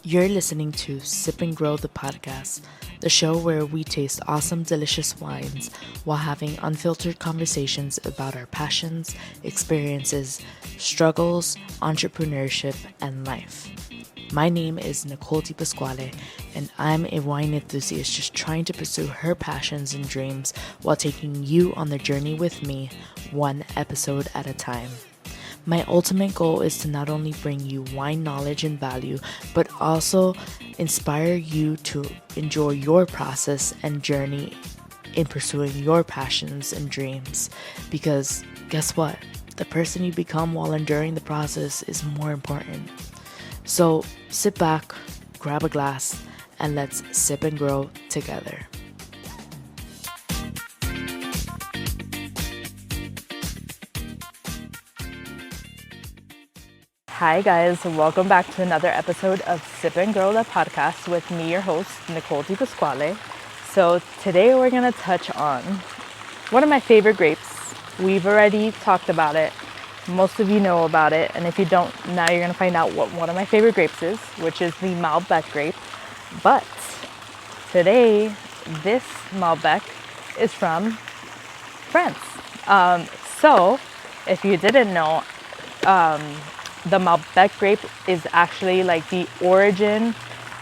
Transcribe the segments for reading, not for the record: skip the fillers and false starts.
You're listening to Sip and Grow the podcast, the show where we taste awesome, delicious wines while having unfiltered conversations about our passions, experiences, struggles, entrepreneurship, and life. My name is Nicole Di Pasquale, and I'm a wine enthusiast just trying to pursue her passions and dreams while taking you on the journey with me, one episode at a time. My ultimate goal is to not only bring you wine knowledge and value, but also inspire you to enjoy your process and journey in pursuing your passions and dreams. Because guess what? The person you become while enduring the process is more important. So sit back, grab a glass, and let's sip and grow together. Hi guys, welcome back to another episode of Sip and Grow the podcast with me, your host, Nicole Di Pasquale. So today we're going to touch on one of my favorite grapes. We've already talked about it. Most of you know about it, and if you don't, now you're going to find out what one of my favorite grapes is, which is the Malbec grape. But today, this Malbec is from France. So if you didn't know, the Malbec grape is actually like the origin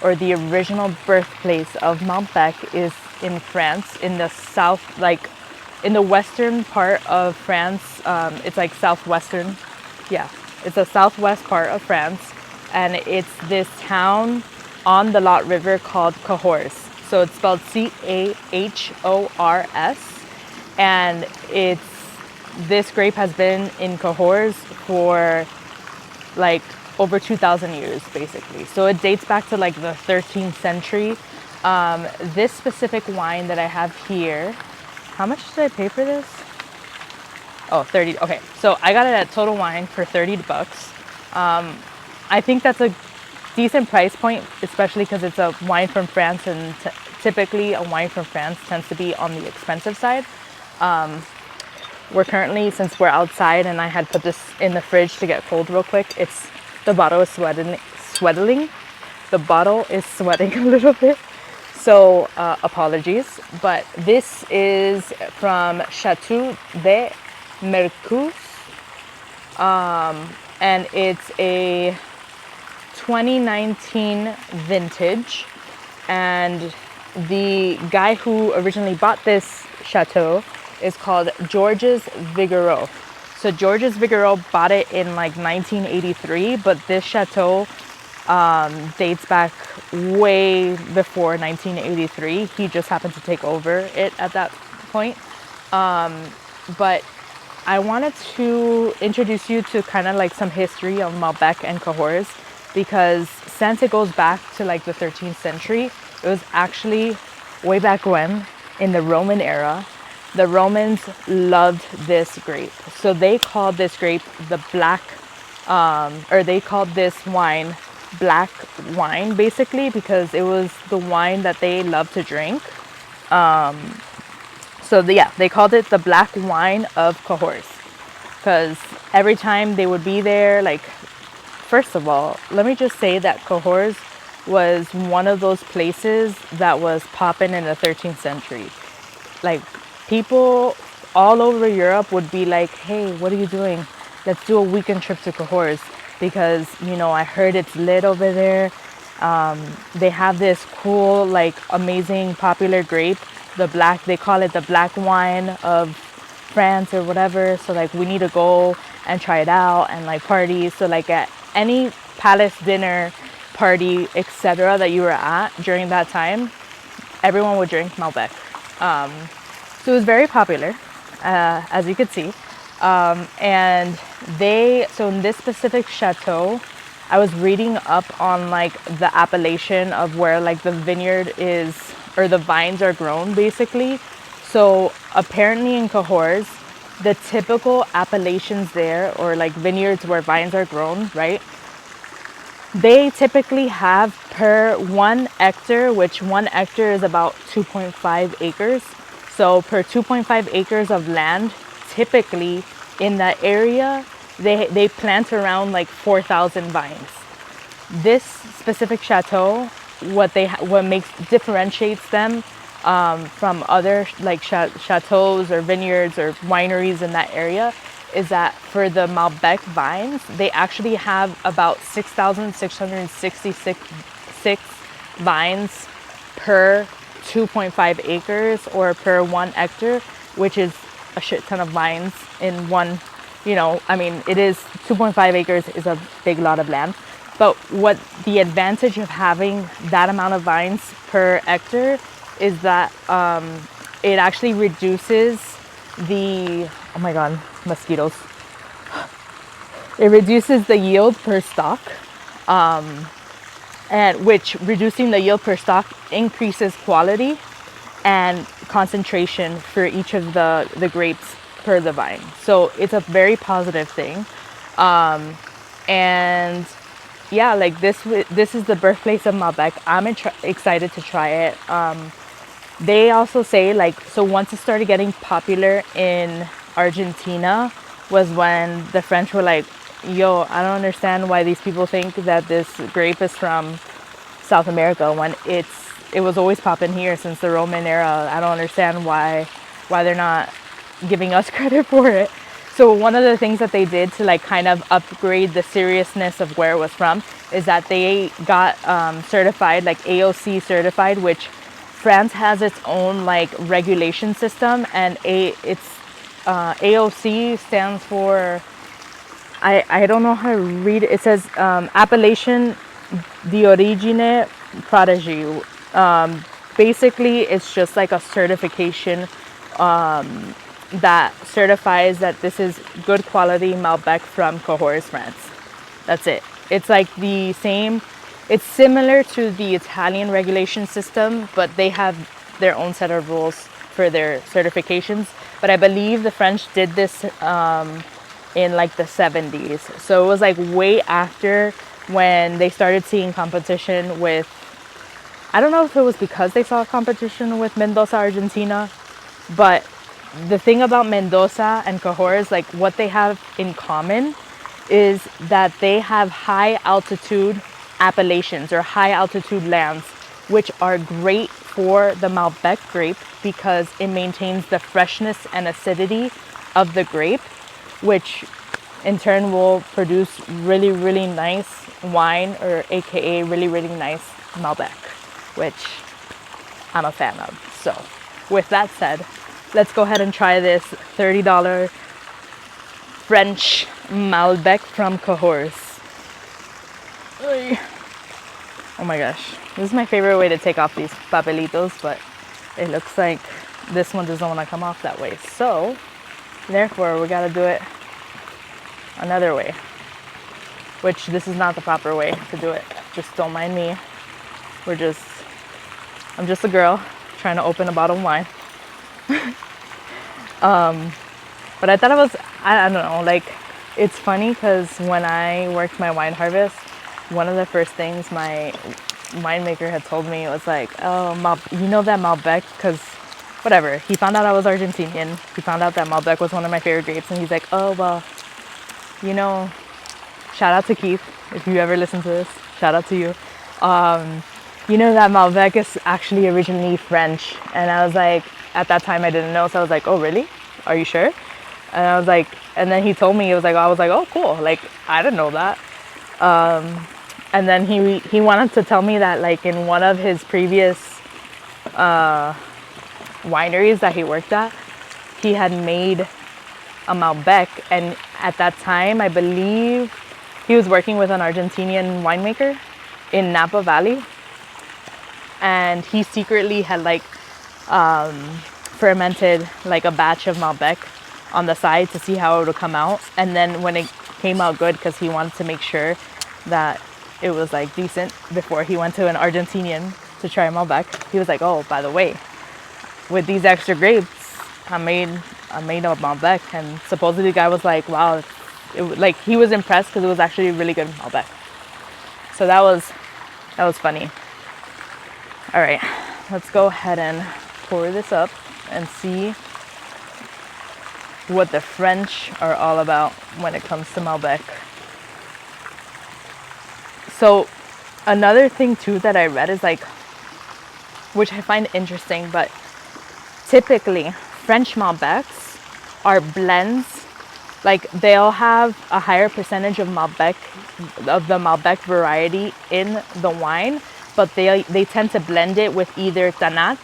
or the original birthplace of Malbec is in France, in the south, like in the western part of France. It's like southwestern. Yeah, it's a southwest part of France. And it's this town on the Lot River called Cahors. So it's spelled Cahors. And this grape has been in Cahors for like over 2,000 years basically. So it dates back to like the 13th century. This specific wine that I have here, how much did I pay for this? Oh, 30. Okay, so I got it at Total Wine for $30. I think that's a decent price point, especially because it's a wine from France, and typically a wine from France tends to be on the expensive side. We're currently, since we're outside and I had put this in the fridge to get cold real quick, the bottle is sweating. The bottle is sweating a little bit. So apologies. But this is from Chateau de Mercues. And it's a 2019 vintage. And the guy who originally bought this chateau is called Georges Vigoureux. So Georges Vigoureux bought it in like 1983, but this chateau dates back way before 1983. He just happened to take over it at that point. But I wanted to introduce you to kind of like some history of Malbec and Cahors, because since it goes back to like the 13th century, it was actually way back when, in the Roman era, the Romans loved this grape. So they called this grape the black, or they called this wine black wine, basically, because it was the wine that they loved to drink. They called it the black wine of Cahors, because every time they would be there, like, first of all, let me just say that Cahors was one of those places that was popping in the 13th century. Like, people all over Europe would be like, hey, what are you doing? Let's do a weekend trip to Cahors, because, you know, I heard it's lit over there. They have this cool, like, amazing, popular grape, they call it the black wine of France or whatever. So, like, we need to go and try it out and, like, party. So, like, at any palace dinner, party, etc. that you were at during that time, everyone would drink Malbec. So it was very popular, as you could see. So in this specific chateau, I was reading up on like the appellation of where like the vineyard is, or the vines are grown basically. So apparently in Cahors, the typical appellations there, or like vineyards where vines are grown, right? They typically have per 1 hectare, which 1 hectare is about 2.5 acres. So per 2.5 acres of land, typically in that area, they plant around like 4,000 vines. This specific chateau, what differentiates them from other like chateaus or vineyards or wineries in that area is that for the Malbec vines, they actually have about 6,666 vines per 2.5 acres or per 1 hectare, which is a shit ton of vines in one, I mean, it is 2.5 acres is a big lot of land. But what the advantage of having that amount of vines per hectare is that it actually reduces oh my God, mosquitoes. It reduces the yield per stalk, and which reducing the yield per stalk increases quality and concentration for each of the grapes per the vine. So it's a very positive thing. And yeah, like this is the birthplace of Malbec. I'm excited to try it. They also say like, so once it started getting popular in Argentina was when the French were like, yo, I don't understand why these people think that this grape is from South America when it was always popping here since the Roman era. I don't understand why they're not giving us credit for it. So one of the things that they did to like kind of upgrade the seriousness of where it was from is that they got certified, like A.O.C certified, which France has its own like regulation system, and A.O.C stands for, I don't know how to read it. It says Appellation d'Origine Protégée. Basically, it's just like a certification that certifies that this is good quality Malbec from Cahors, France. That's it. It's like the same. It's similar to the Italian regulation system, but they have their own set of rules for their certifications. But I believe the French did this in like the 70s. So it was like way after when they started seeing competition with, I don't know if it was because they saw competition with Mendoza, Argentina, but the thing about Mendoza and Cahors, like what they have in common is that they have high altitude appellations or high altitude lands, which are great for the Malbec grape because it maintains the freshness and acidity of the grape, which in turn will produce really, really nice wine, or AKA really, really nice Malbec, which I'm a fan of. So with that said, let's go ahead and try this $30 French Malbec from Cahors. Oh my gosh, this is my favorite way to take off these papelitos, but it looks like this one doesn't want to come off that way. So therefore we got to do it another way, which this is not the proper way to do it. Just don't mind me. I'm just a girl trying to open a bottle of wine. But I thought it was, I don't know, like, it's funny because when I worked my wine harvest, one of the first things my winemaker had told me was like, oh, you know that Malbec, because whatever, he found out I was Argentinian. He found out that Malbec was one of my favorite grapes, and he's like, oh, well, you know, shout out to Keith, if you ever listen to this, shout out to you. You know that Malbec is actually originally French. And I was like, at that time I didn't know, so I was like, oh really? Are you sure? And I was like, and then he told me, I was like, oh cool, like I didn't know that. And then he wanted to tell me that like in one of his previous wineries that he worked at, he had made a Malbec, and at that time I believe he was working with an Argentinian winemaker in Napa Valley, and he secretly had like fermented like a batch of Malbec on the side to see how it would come out. And then when it came out good, because he wanted to make sure that it was like decent before he went to an Argentinian to try Malbec, he was like, oh, by the way, with these extra grapes I made a Malbec. And supposedly the guy was like, wow, like he was impressed because it was actually really good Malbec. So that was funny. All right, let's go ahead and pour this up and see what the French are all about when it comes to Malbec. So Another thing too that I read is like, which I find interesting, but typically French Malbecs are blends. Like they'll have a higher percentage of Malbec, of the Malbec variety in the wine, but they tend to blend it with either Tannin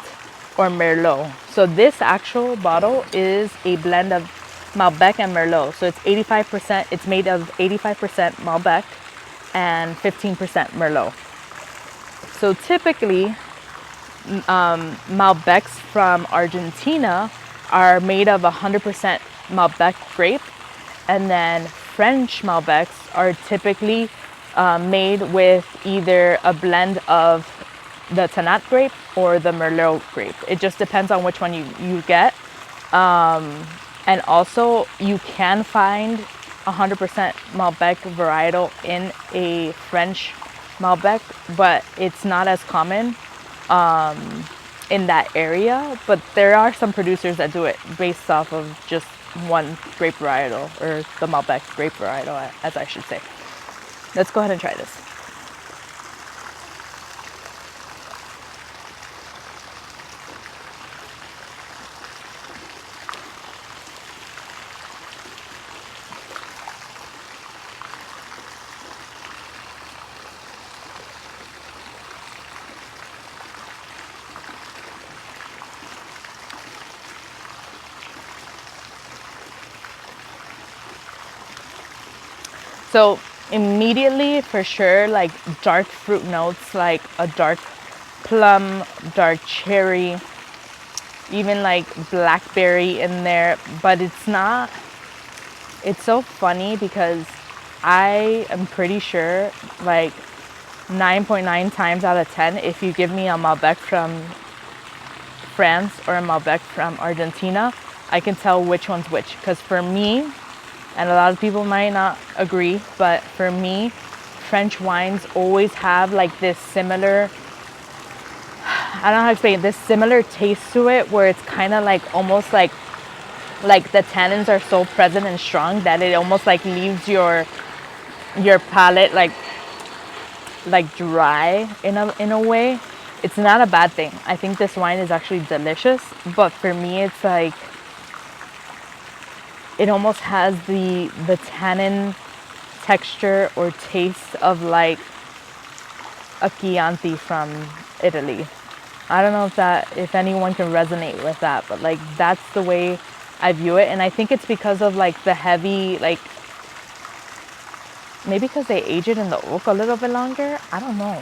or Merlot. So this actual bottle is a blend of Malbec and Merlot. So it's 85%. It's made of 85% Malbec and 15% Merlot. So typically, Malbecs from Argentina are made of 100% Malbec grape, and then French Malbecs are typically made with either a blend of the Tannin grape or the Merlot grape. It just depends on which one you get. And also, you can find 100% Malbec varietal in a French Malbec, but it's not as common in that area. But there are some producers that do it based off of just one grape varietal, or the Malbec grape varietal, as I should say. Let's go ahead and try this. So immediately, for sure, like dark fruit notes, like a dark plum, dark cherry, even like blackberry in there. But it's not, it's so funny because I am pretty sure like 9.9 times out of 10, if you give me a Malbec from France or a Malbec from Argentina, I can tell which one's which. Because for me, and a lot of people might not agree, but for me, French wines always have like this similar, I don't know how to explain it, this similar taste to it, where it's kind of like almost like the tannins are so present and strong that it almost like leaves your palate like dry in a way. It's not a bad thing. I think this wine is actually delicious, but for me, it's like, it almost has the tannin texture or taste of like a Chianti from Italy. I don't know if anyone can resonate with that, but like that's the way I view it. And I think it's because of like the heavy, like maybe because they age it in the oak a little bit longer. I don't know.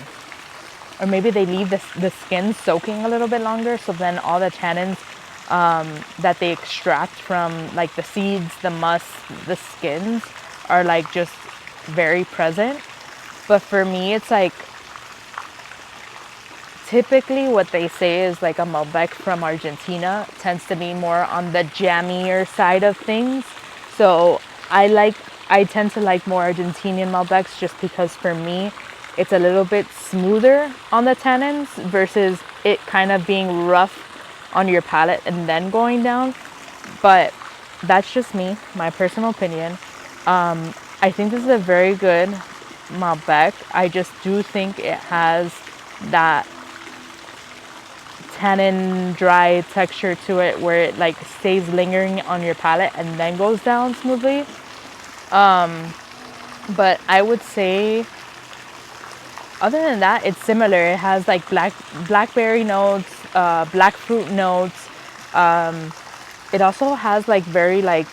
Or maybe they leave the skin soaking a little bit longer, so then all the tannins that they extract from like the seeds, the must, the skins are like just very present. But for me, it's like typically what they say is like a Malbec from Argentina tends to be more on the jammier side of things. So I tend to like more Argentinian Malbecs just because for me it's a little bit smoother on the tannins versus it kind of being rough on your palate and then going down. But that's just me, my personal opinion. I think this is a very good Malbec. I just do think it has that tannin dry texture to it where it like stays lingering on your palate and then goes down smoothly. But I would say other than that, it's similar. It has like blackberry notes, black fruit notes. It also has like very like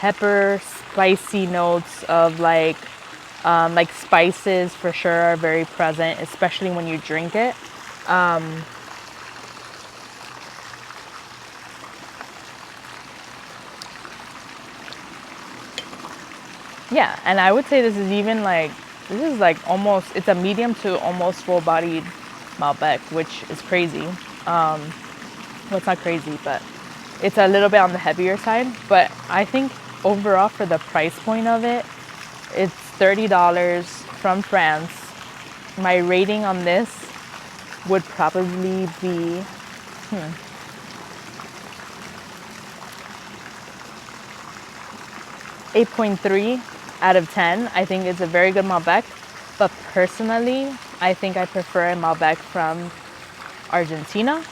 pepper, spicy notes of like spices for sure are very present, especially when you drink it. Yeah, and I would say this is like almost, it's a medium to almost full-bodied Malbec, which is crazy. Well, it's not crazy, but it's a little bit on the heavier side. But I think overall for the price point of it, it's $30 from France. My rating on this would probably be 8.3 out of 10. I think it's a very good Malbec. But personally, I think I prefer a Malbec from Argentina.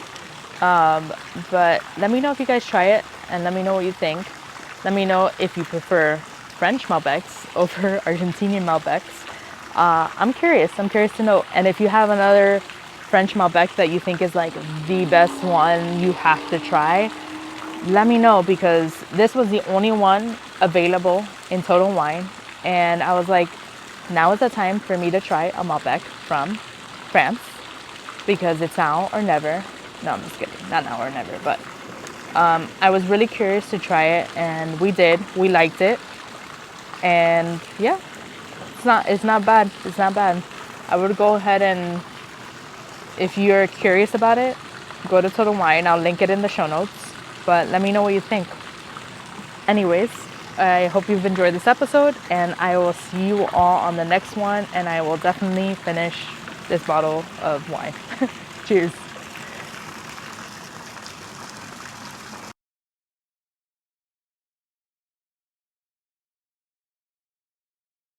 But let me know if you guys try it and let me know what you think. Let me know if you prefer French Malbecs over Argentinian Malbecs. I'm curious to know. And if you have another French Malbec that you think is like the best one you have to try, let me know, because this was the only one available in Total Wine. And I was like, now is the time for me to try a Malbec from France, because it's now or never. No, I'm just kidding. Not now or never, but I was really curious to try it, and we did. We liked it, and yeah, it's not bad. It's not bad. I would go ahead and, if you're curious about it, go to Total Wine. I'll link it in the show notes. But let me know what you think. Anyways, I hope you've enjoyed this episode, and I will see you all on the next one, and I will definitely finish this bottle of wine. Cheers.